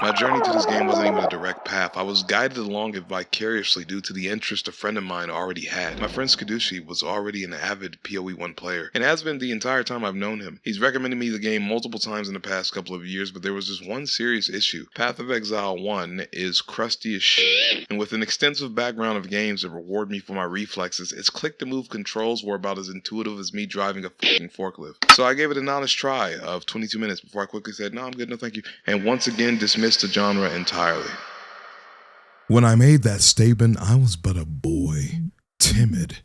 My journey to this game wasn't even a direct path. I was guided along it vicariously due to the interest a friend of mine already had. My friend Skadushi was already an avid PoE 1 player, and has been the entire time I've known him. He's recommended me the game multiple times in the past couple of years, but there was this one serious issue. Path of Exile 1 is crusty as shit, and with an extensive background of games that reward me for my reflexes, its click-to-move controls were about as intuitive as me driving a fucking forklift. So I gave it an honest try of 22 minutes before I quickly said, no, I'm good, no thank you, and once again dismissed the genre entirely. When I made that statement, I was but a boy, timid,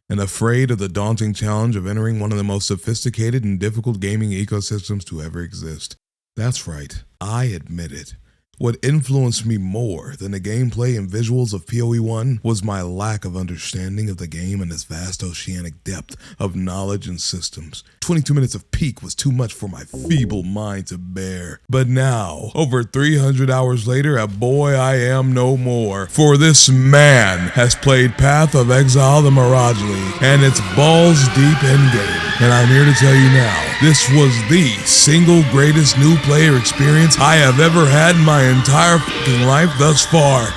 and afraid of the daunting challenge of entering one of the most sophisticated and difficult gaming ecosystems to ever exist. That's right, I admit it. What influenced me more than the gameplay and visuals of PoE 1 was my lack of understanding of the game and its vast oceanic depth of knowledge and systems. 22 minutes of peak was too much for my feeble mind to bear. But now, over 300 hours later, a boy I am no more. For this man has played Path of Exile the Mirage League and its balls deep endgame. And I'm here to tell you now, this was the single greatest new player experience I have ever had in my entire fucking life thus far.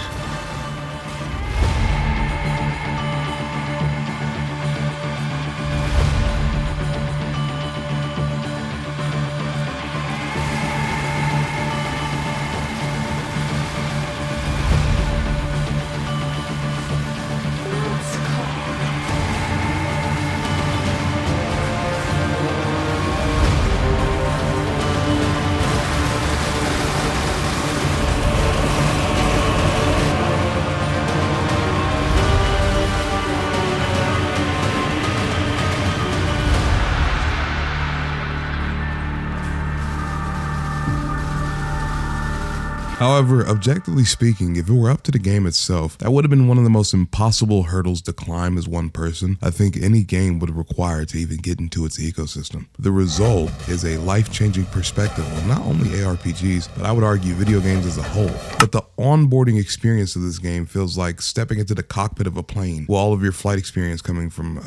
However, objectively speaking, if it were up to the game itself, that would have been one of the most impossible hurdles to climb as one person I think any game would require to even get into its ecosystem. The result is a life-changing perspective on not only ARPGs, but I would argue video games as a whole. But the onboarding experience of this game feels like stepping into the cockpit of a plane, with all of your flight experience coming from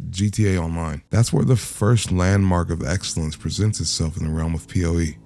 GTA Online. That's where the first landmark of excellence presents itself in the realm of PoE.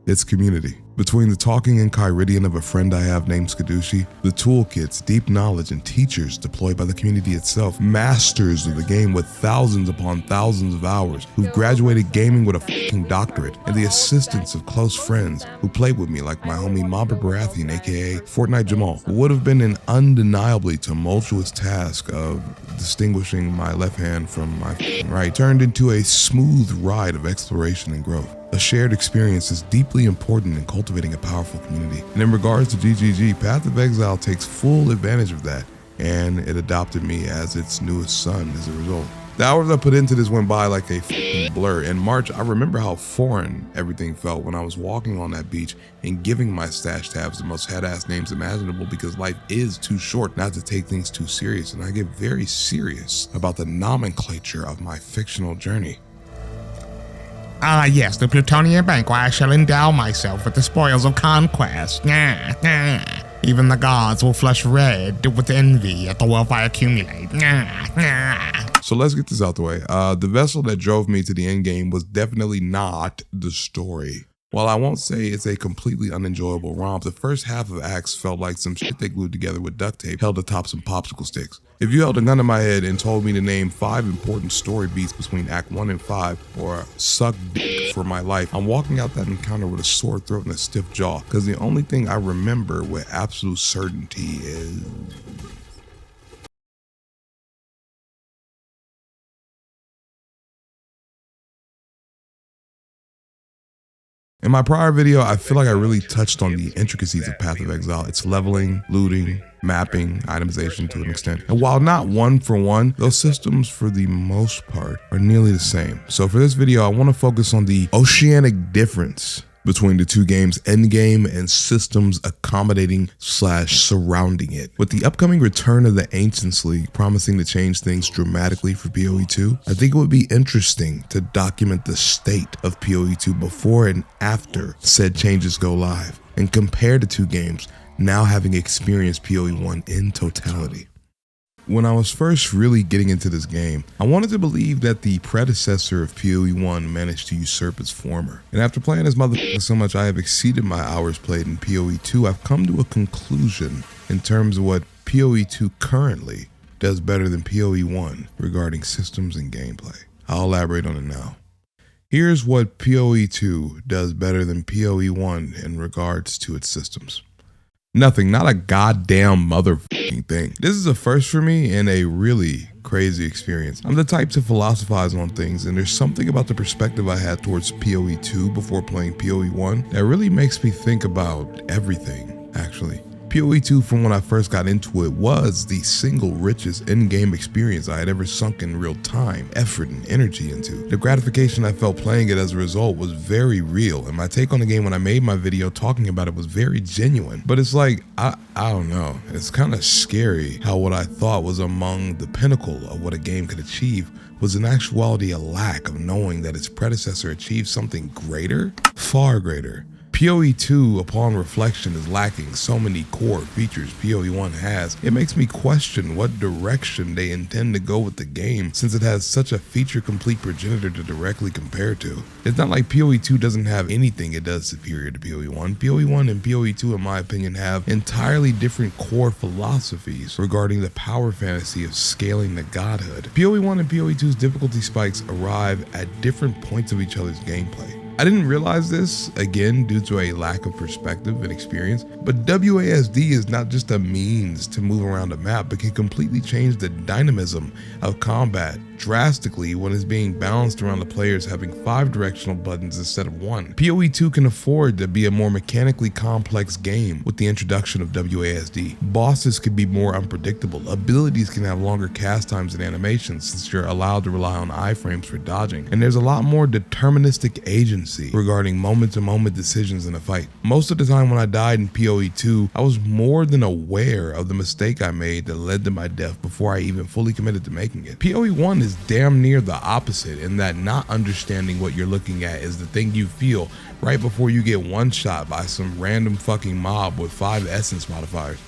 Its community. Between the talking and Kyridian of a friend I have named Skadushi, the toolkits, deep knowledge, and teachers deployed by the community itself, masters of the game with thousands upon thousands of hours, who've graduated gaming with a fucking doctorate, and the assistance of close friends who played with me like my homie Mabra Baratheon, aka Fortnite Jamal, would have been an undeniably tumultuous task of distinguishing my left hand from my right, turned into a smooth ride of exploration and growth. A shared experience is deeply important in cultivating a powerful community. And in regards to GGG, Path of Exile takes full advantage of that, and it adopted me as its newest son as a result. The hours I put into this went by like a f***ing blur. In March, I remember how foreign everything felt when I was walking on that beach and giving my stash tabs the most head-ass names imaginable, because life is too short not to take things too serious, and I get very serious about the nomenclature of my fictional journey. Yes, the Plutonian Bank, where I shall endow myself with the spoils of conquest. Even the gods will flush red with envy at the wealth I accumulate. So let's get this out the way. The vessel that drove me to the endgame was definitely not the story. While I won't say it's a completely unenjoyable romp, the first half of acts felt like some shit they glued together with duct tape held atop some popsicle sticks. If you held a gun to my head and told me to name 5 important story beats between Act 1 and 5, or suck dick for my life, I'm walking out that encounter with a sore throat and a stiff jaw, because the only thing I remember with absolute certainty is... In my prior video, I feel like I really touched on the intricacies of Path of Exile. Its leveling, looting, mapping, itemization to an extent. And while not one for one, those systems for the most part are nearly the same. So for this video, I want to focus on the oceanic difference between the two games' endgame and systems accommodating / surrounding it. With the upcoming return of the Ancients League promising to change things dramatically for PoE 2, I think it would be interesting to document the state of PoE 2 before and after said changes go live, and compare the two games now having experienced PoE 1 in totality. When I was first really getting into this game, I wanted to believe that the predecessor of PoE 1 managed to usurp its former. And after playing this motherfucker so much I have exceeded my hours played in PoE 2, I've come to a conclusion in terms of what PoE 2 currently does better than PoE 1 regarding systems and gameplay. I'll elaborate on it now. Here's what PoE 2 does better than PoE 1 in regards to its systems. Nothing, not a goddamn motherfucking thing. This is a first for me and a really crazy experience. I'm the type to philosophize on things, and there's something about the perspective I had towards PoE 2 before playing PoE 1 that really makes me think about everything, actually. PoE 2, from when I first got into it, was the single richest in-game experience I had ever sunk in real time, effort, and energy into. The gratification I felt playing it as a result was very real, and my take on the game when I made my video talking about it was very genuine. But it's like, I don't know, it's kind of scary how what I thought was among the pinnacle of what a game could achieve was in actuality a lack of knowing that its predecessor achieved something greater, far greater. PoE 2, upon reflection, is lacking so many core features PoE 1 has. It makes me question what direction they intend to go with the game, since it has such a feature-complete progenitor to directly compare to. It's not like PoE 2 doesn't have anything it does superior to PoE 1. PoE 1 and PoE 2, in my opinion, have entirely different core philosophies regarding the power fantasy of scaling the godhood. PoE 1 and PoE 2's difficulty spikes arrive at different points of each other's gameplay. I didn't realize this, again, due to a lack of perspective and experience, but WASD is not just a means to move around a map, but can completely change the dynamism of combat drastically when it's being balanced around the players having 5 directional buttons instead of 1. PoE 2 can afford to be a more mechanically complex game with the introduction of WASD. Bosses could be more unpredictable, abilities can have longer cast times and animations since you're allowed to rely on iframes for dodging, and there's a lot more deterministic agency regarding moment-to-moment decisions in a fight. Most of the time when I died in PoE 2, I was more than aware of the mistake I made that led to my death before I even fully committed to making it. PoE 1 is damn near the opposite in that not understanding what you're looking at is the thing you feel right before you get one shot by some random fucking mob with 5 essence modifiers.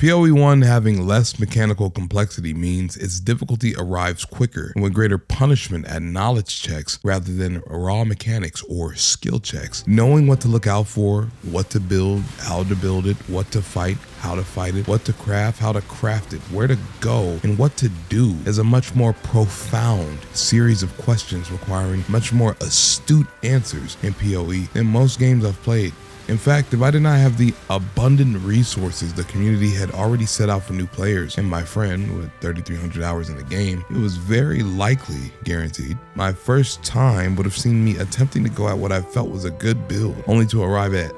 PoE 1 having less mechanical complexity means its difficulty arrives quicker and with greater punishment at knowledge checks rather than raw mechanics or skill checks. Knowing what to look out for, what to build, how to build it, what to fight, how to fight it, what to craft, how to craft it, where to go, and what to do is a much more profound series of questions requiring much more astute answers in PoE than most games I've played. In fact, if I did not have the abundant resources the community had already set out for new players, and my friend with 3,300 hours in the game, it was very likely, guaranteed, my first time would have seen me attempting to go at what I felt was a good build, only to arrive at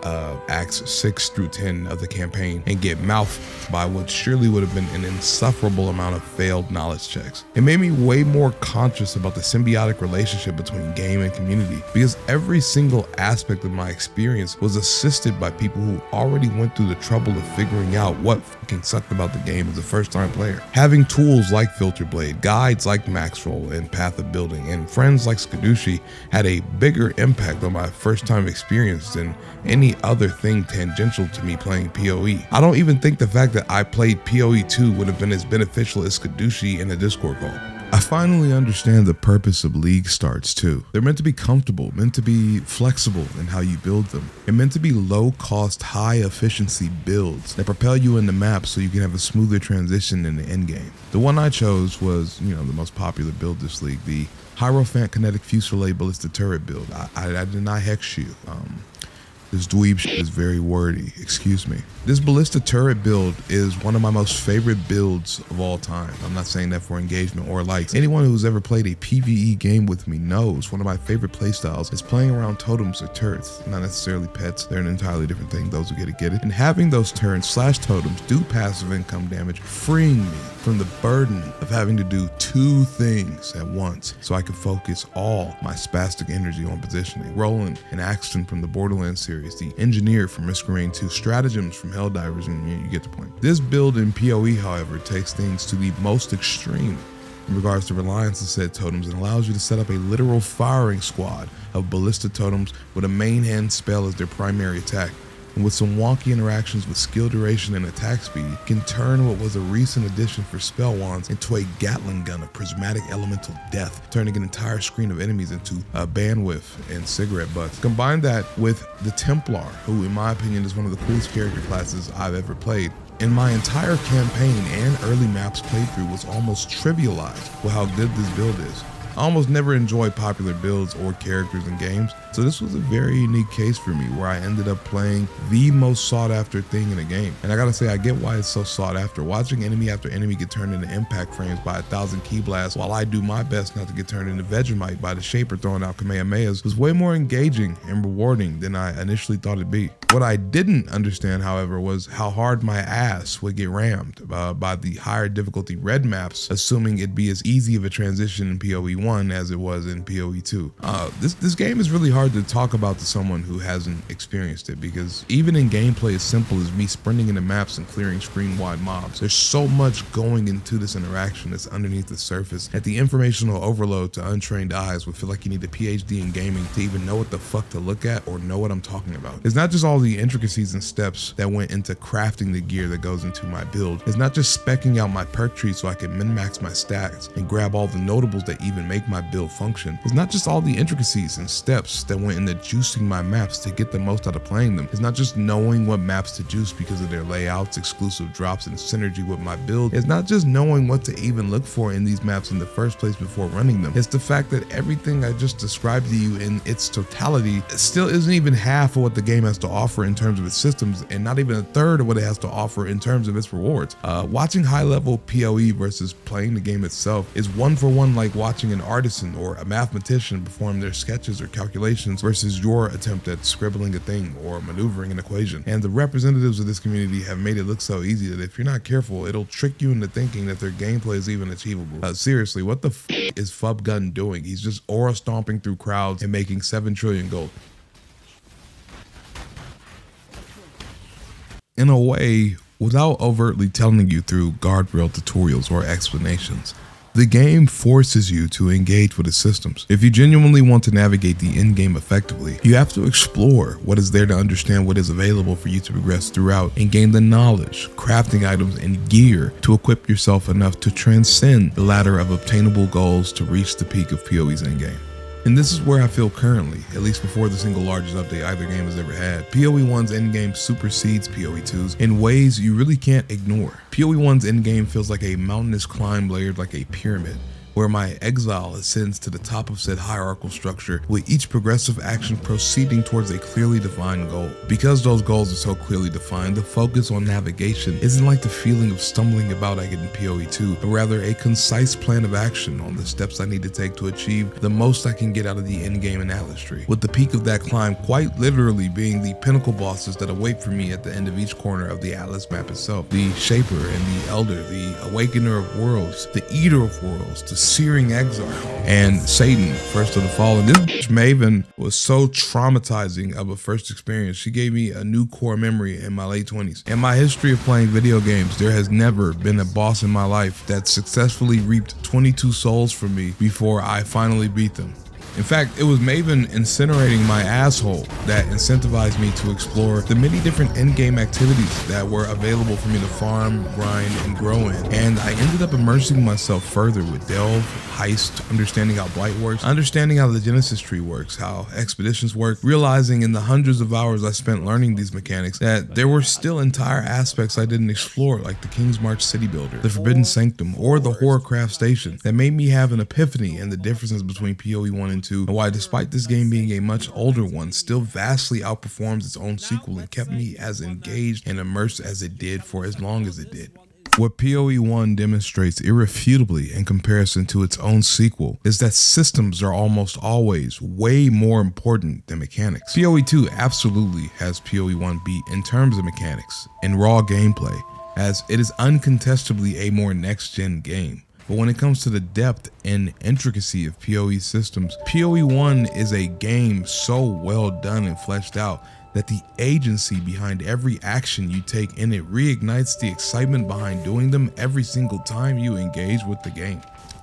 acts 6 through 10 of the campaign and get mouthed by what surely would have been an insufferable amount of failed knowledge checks. It made me way more conscious about the symbiotic relationship between game and community, because every single aspect of my experience was assisted by people who already went through the trouble of figuring out what fucking sucked about the game as a first-time player. Having tools like Filter Blade, guides like Maxroll and Path of Building, and friends like Skadushi had a bigger impact on my first-time experience than any other thing tangential to me playing PoE. I don't even think the fact that I played PoE 2 would have been as beneficial as Skadushi in a Discord call. I finally understand the purpose of league starts too. They're meant to be comfortable, meant to be flexible in how you build them, and meant to be low cost, high efficiency builds that propel you in the map so you can have a smoother transition in the endgame. The one I chose was, the most popular build this league, the Hierophant Kinetic Fusilier Ballista Turret build. I did not hex you. This dweeb shit is very wordy, excuse me. This ballista turret build is one of my most favorite builds of all time. I'm not saying that for engagement or likes. Anyone who's ever played a PvE game with me knows one of my favorite playstyles is playing around totems or turrets, not necessarily pets. They're an entirely different thing, those who get it. And having those turrets / totems do passive income damage, freeing me from the burden of having to do 2 things at once so I could focus all my spastic energy on positioning. Roland and Axton from the Borderlands series, the Engineer from Risk Rain 2, Stratagems from Helldivers, and you get the point. This build in PoE, however, takes things to the most extreme in regards to reliance on said totems and allows you to set up a literal firing squad of ballista totems with a main hand spell as their primary attack. and with some wonky interactions with skill duration and attack speed, can turn what was a recent addition for spell wands into a Gatling gun of prismatic elemental death, turning an entire screen of enemies into a bandwidth and cigarette butts. Combine that with the Templar, who in my opinion is one of the coolest character classes I've ever played. And my entire campaign and early maps playthrough was almost trivialized with how good this build is. I almost never enjoy popular builds or characters in games, so this was a very unique case for me where I ended up playing the most sought after thing in a game. And I gotta say, I get why it's so sought after. Watching enemy after enemy get turned into impact frames by 1,000 key blasts while I do my best not to get turned into Vegemite by the Shaper throwing out Kamehamehas was way more engaging and rewarding than I initially thought it'd be. What I didn't understand, however, was how hard my ass would get rammed by the higher difficulty red maps, assuming it'd be as easy of a transition in PoE 1 as it was in PoE 2. This game is really hard to talk about to someone who hasn't experienced it, because even in gameplay as simple as me sprinting into maps and clearing screen-wide mobs, there's so much going into this interaction that's underneath the surface that the informational overload to untrained eyes would feel like you need a PhD in gaming to even know what the fuck to look at or know what I'm talking about. It's not just all the intricacies and steps that went into crafting the gear that goes into my build. It's not just speccing out my perk tree so I can min-max my stats and grab all the notables that even make my build function. It's not just all the intricacies and steps that went into juicing my maps to get the most out of playing them. It's not just knowing what maps to juice because of their layouts, exclusive drops, and synergy with my build. It's not just knowing what to even look for in these maps in the first place before running them. It's the fact that everything I just described to you in its totality still isn't even half of what the game has to offer in terms of its systems, and not even a third of what it has to offer in terms of its rewards. Watching high-level PoE versus playing the game itself is one for one like watching an artisan or a mathematician perform their sketches or calculations versus your attempt at scribbling a thing or maneuvering an equation. And the representatives of this community have made it look so easy that if you're not careful, it'll trick you into thinking that their gameplay is even achievable. Seriously, what the f is Fub Gun doing? He's just aura stomping through crowds and making 7 trillion gold. In a way, without overtly telling you through guardrail tutorials or explanations, the game forces you to engage with its systems. If you genuinely want to navigate the endgame effectively, you have to explore what is there to understand what is available for you to progress throughout and gain the knowledge, crafting items, and gear to equip yourself enough to transcend the ladder of obtainable goals to reach the peak of PoE's endgame. And this is where I feel currently, at least before the single largest update either game has ever had. PoE 1's endgame supersedes PoE 2's in ways you really can't ignore. PoE 1's endgame feels like a mountainous climb layered like a pyramid, where my exile ascends to the top of said hierarchical structure with each progressive action proceeding towards a clearly defined goal. Because those goals are so clearly defined, the focus on navigation isn't like the feeling of stumbling about I get in PoE 2, but rather a concise plan of action on the steps I need to take to achieve the most I can get out of the endgame in Atlas Tree, with the peak of that climb quite literally being the pinnacle bosses that await for me at the end of each corner of the Atlas map itself. The Shaper and the Elder, the Awakener of Worlds, the Eater of Worlds, the Searing Exile, and Satan, First of the Fallen. This bitch Maven was so traumatizing of a first experience. She gave me a new core memory in my late 20s. In my history of playing video games, there has never been a boss in my life that successfully reaped 22 souls from me before I finally beat them. In fact, it was Maven incinerating my asshole that incentivized me to explore the many different endgame activities that were available for me to farm, grind, and grow in. And I ended up immersing myself further with Delve, Heist, understanding how Blight works, understanding how the Genesis tree works, how expeditions work, realizing in the hundreds of hours I spent learning these mechanics that there were still entire aspects I didn't explore, like the King's March City Builder, the Forbidden Sanctum, or the Horrorcraft Station, that made me have an epiphany in the differences between PoE 1 and 2, and why, despite this game being a much older one, still vastly outperforms its own sequel and kept me as engaged and immersed as it did for as long as it did. What PoE 1 demonstrates irrefutably in comparison to its own sequel is that systems are almost always way more important than mechanics. PoE 2 absolutely has PoE 1 beat in terms of mechanics and raw gameplay, as it is uncontestably a more next-gen game. But when it comes to the depth and intricacy of PoE systems, PoE 1 is a game so well done and fleshed out that the agency behind every action you take in it reignites the excitement behind doing them every single time you engage with the game.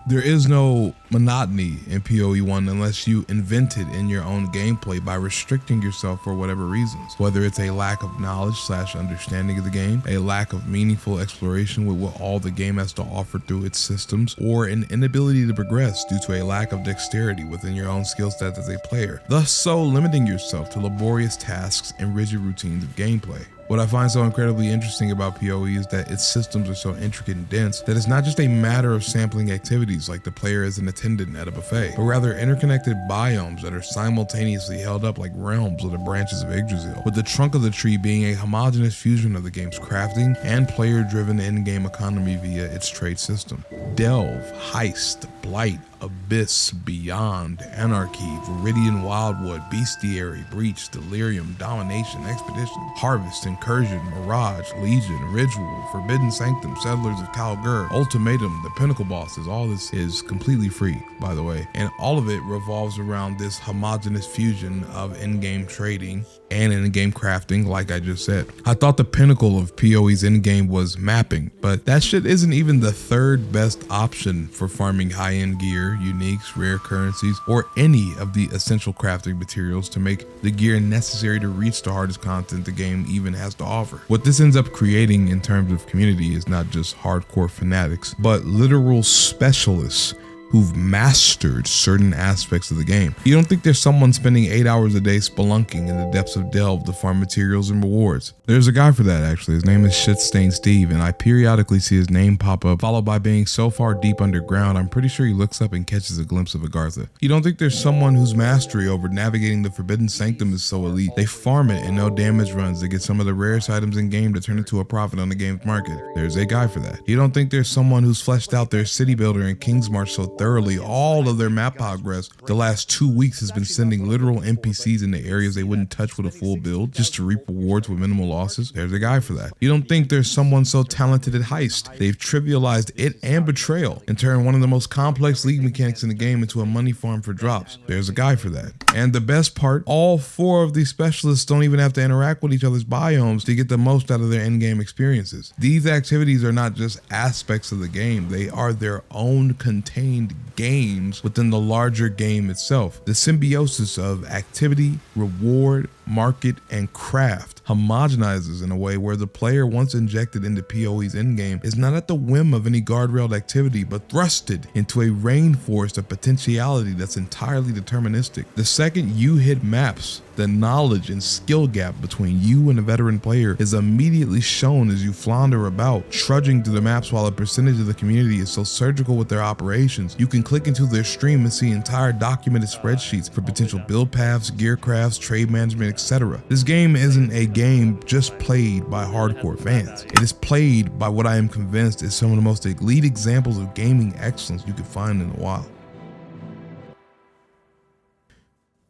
There is no monotony in PoE 1 unless you invent it in your own gameplay by restricting yourself for whatever reasons. Whether it's a lack of knowledge/understanding of the game, a lack of meaningful exploration with what all the game has to offer through its systems, or an inability to progress due to a lack of dexterity within your own skill set as a player, thus so limiting yourself to laborious tasks and rigid routines of gameplay. What I find so incredibly interesting about PoE is that its systems are so intricate and dense that it's not just a matter of sampling activities like the player is an attendant at a buffet, but rather interconnected biomes that are simultaneously held up like realms of the branches of Yggdrasil, with the trunk of the tree being a homogeneous fusion of the game's crafting and player-driven in-game economy via its trade system. Delve, Heist, Blight, Abyss, Beyond, Anarchy, Viridian Wildwood, Bestiary, Breach, Delirium, Domination, Expedition, Harvest, Incursion, Mirage, Legion, Ritual, Forbidden Sanctum, Settlers of Kalgur, Ultimatum, the Pinnacle Bosses. All this is completely free, by the way, and all of it revolves around this homogeneous fusion of in-game trading and in-game crafting, like I just said. I thought the pinnacle of PoE's in-game was mapping, but that shit isn't even the third best option for farming high-end gear, uniques, rare currencies, or any of the essential crafting materials to make the gear necessary to reach the hardest content the game even has to offer. What this ends up creating in terms of community is not just hardcore fanatics, but literal specialists who've mastered certain aspects of the game. You don't think there's someone spending 8 hours a day spelunking in the depths of Delve to farm materials and rewards. There's a guy for that actually. His name is Shitstain Steve, and I periodically see his name pop up, followed by being so far deep underground, I'm pretty sure he looks up and catches a glimpse of Agartha. You don't think there's someone whose mastery over navigating the Forbidden Sanctum is so elite, they farm it in no damage runs to get some of the rarest items in game to turn into a profit on the game's market. There's a guy for that. You don't think there's someone who's fleshed out their city builder in King's March so thoroughly all of their map progress the last 2 weeks has been sending literal NPCs into areas they wouldn't touch with a full build just to reap rewards with minimal losses? There's a guy for that. You don't think there's someone so talented at Heist they've trivialized it and Betrayal and turned one of the most complex league mechanics in the game into a money farm for drops? There's a guy for that. And the best part, all 4 of these specialists don't even have to interact with each other's biomes to get the most out of their in-game experiences. These activities are not just aspects of the game, they are their own contained games within the larger game itself. The symbiosis of activity, reward, market, and craft homogenizes in a way where the player, once injected into PoE's endgame, is not at the whim of any guardrailed activity, but thrusted into a rainforest of potentiality that's entirely deterministic. The second you hit maps, the knowledge and skill gap between you and a veteran player is immediately shown as you flounder about, trudging through the maps while a percentage of the community is so surgical with their operations. You can click into their stream and see entire documented spreadsheets for potential build paths, gear crafts, trade management, etc. This game isn't a game just played by hardcore fans. It is played by what I am convinced is some of the most elite examples of gaming excellence you could find in a while.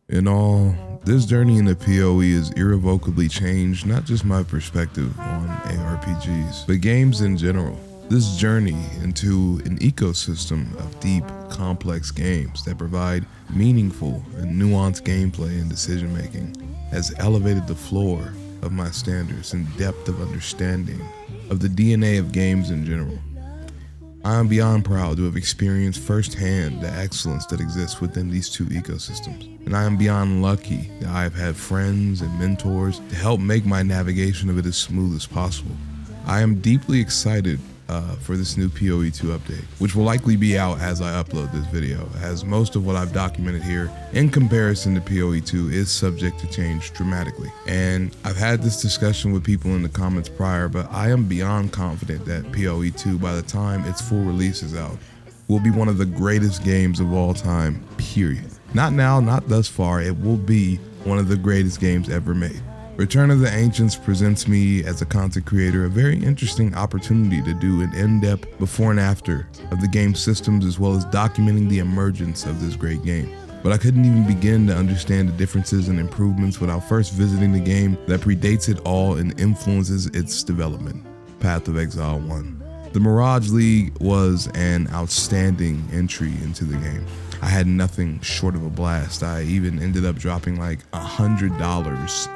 In all, this journey into PoE has irrevocably changed not just my perspective on ARPGs, but games in general. This journey into an ecosystem of deep, complex games that provide meaningful and nuanced gameplay and decision making has elevated the floor of my standards and depth of understanding of the DNA of games in general. I am beyond proud to have experienced firsthand the excellence that exists within these 2 ecosystems, and I am beyond lucky that I have had friends and mentors to help make my navigation of it as smooth as possible. I am deeply excited for this new PoE 2 update, which will likely be out as I upload this video, as most of what I've documented here in comparison to PoE 2 is subject to change dramatically. And I've had this discussion with people in the comments prior, but I am beyond confident that PoE 2, by the time its full release is out, will be one of the greatest games of all time, period. Not now, not thus far, it will be one of the greatest games ever made. Return of the Ancients presents me, as a content creator, a very interesting opportunity to do an in-depth before and after of the game's systems, as well as documenting the emergence of this great game. But I couldn't even begin to understand the differences and improvements without first visiting the game that predates it all and influences its development, Path of Exile 1. The Mirage League was an outstanding entry into the game. I had nothing short of a blast. I even ended up dropping like $100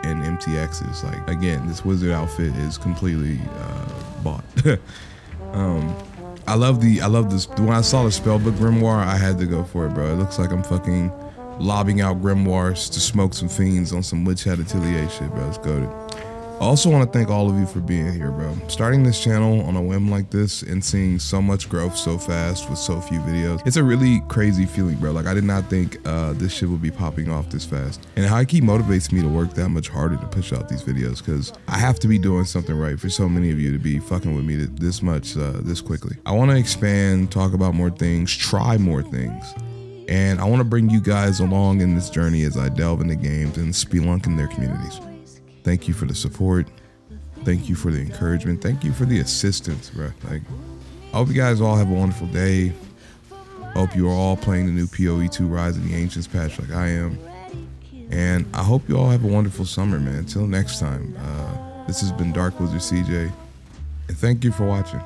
in MTXs. Like, again, this wizard outfit is completely bought. I love this. When I saw the spellbook grimoire, I had to go for it, bro. It looks like I'm fucking lobbing out grimoires to smoke some fiends on some witch hat atelier shit, bro. It's goated. I also want to thank all of you for being here, bro. Starting this channel on a whim like this and seeing so much growth so fast with so few videos, it's a really crazy feeling, bro. Like, I did not think this shit would be popping off this fast. And high key motivates me to work that much harder to push out these videos, because I have to be doing something right for so many of you to be fucking with me this much, this quickly. I want to expand, talk about more things, try more things. And I want to bring you guys along in this journey as I delve into games and spelunk in their communities. Thank you for the support. Thank you for the encouragement. Thank you for the assistance, bro. Like, I hope you guys all have a wonderful day. Hope you are all playing the new PoE 2 Rise of the Ancients patch like I am. And I hope you all have a wonderful summer, man. Until next time, this has been ArchWizard CJ, and thank you for watching.